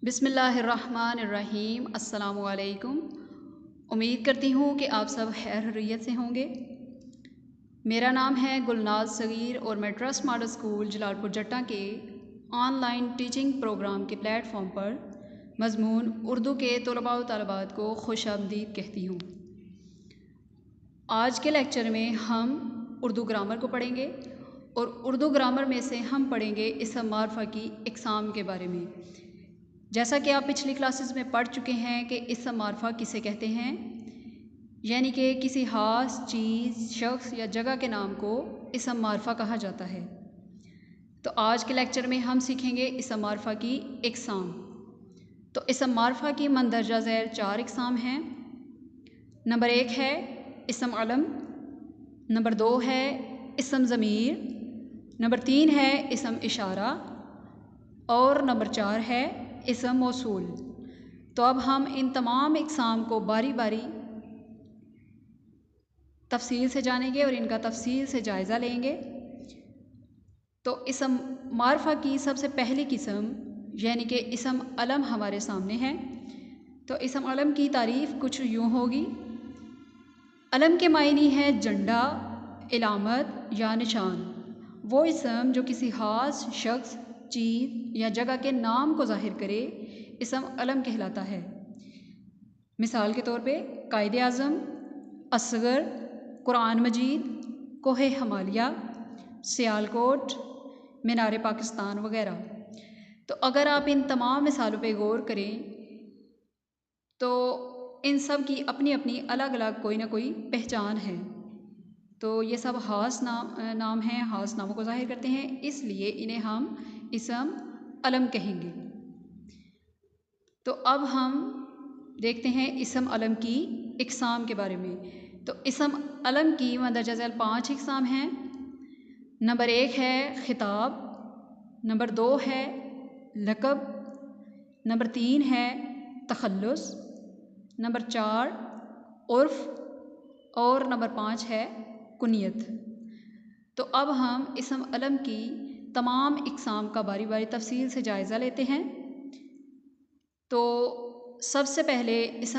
बिस्मिल्लाहिर्रहमानिर्रहीम। अस्सलामु अलैकुम। उम्मीद करती हूँ कि आप सब खैर खैरियत से होंगे। मेरा नाम है गुलनाज सगीर और मैं ट्रस्ट मॉडल स्कूल जलालपुर जट्टा के ऑनलाइन टीचिंग प्रोग्राम के प्लेटफॉर्म पर मज़मून उर्दू के तलबा व तलबात को खुशामदीद कहती हूँ। आज के लेक्चर में हम उर्दू ग्रामर को पढ़ेंगे और उर्दू ग्रामर में से हम पढ़ेंगे इसम मारफा की इक़साम के बारे में। जैसा कि आप पिछली क्लासेस में पढ़ चुके हैं कि इसम मारफा किसे कहते हैं, यानी कि किसी ख़ास चीज़, शख्स या जगह के नाम को इसम मारफा कहा जाता है। तो आज के लेक्चर में हम सीखेंगे इसम मारफा की इक़साम। तो इसम मारफा की मंदरजा ज़ैल 4 इक़साम हैं। नंबर 1 है इसम अलम, नंबर 2 है इसम ज़मीर, नंबर 3 है इसम इशारा और नंबर 4 है इसम मौसूल। तो अब हम इन तमाम इक़साम को बारी बारी तफसील से जानेंगे और इनका तफसील से जायज़ा लेंगे। तो इसम मारफा की सबसे पहली किस्म यानी कि इसम अलम हमारे सामने है। तो इसम अलम की तारीफ़ कुछ यूँ होगी। अलम के मायनी है झंडा, इलामत या निशान। वो इसम जो किसी ख़ास शख्स, चीज़ या जगह के नाम को ज़ाहिर करे, इसम अलम कहलाता है। मिसाल के तौर पे कायदे आज़म, असगर, कुरान मजीद, कोहे हिमालया, सियालकोट, मीनार पाकिस्तान वगैरह। तो अगर आप इन तमाम मिसालों पे गौर करें तो इन सब की अपनी अपनी अलग अलग कोई ना कोई पहचान है। तो ये सब ख़ास नाम हैं, ख़ास नामों को ज़ाहिर करते हैं, इसलिए इन्हें हम इसम अलम कहेंगे। तो अब हम देखते हैं इसम अलम की इक़साम के बारे में। तो इसम अलम की मंदरजा ज़ैल 5 इक़साम हैं। नंबर 1 है ख़िताब, नंबर 2 है लक़ब, नंबर 3 है तख़ल्लुस, नंबर 4 उर्फ़ और नंबर 5 है कुनियत। तो अब हम इसम अलम की तमाम इक़साम का बारी बारी तफसील से जायज़ा लेते हैं। तो सबसे पहले इसम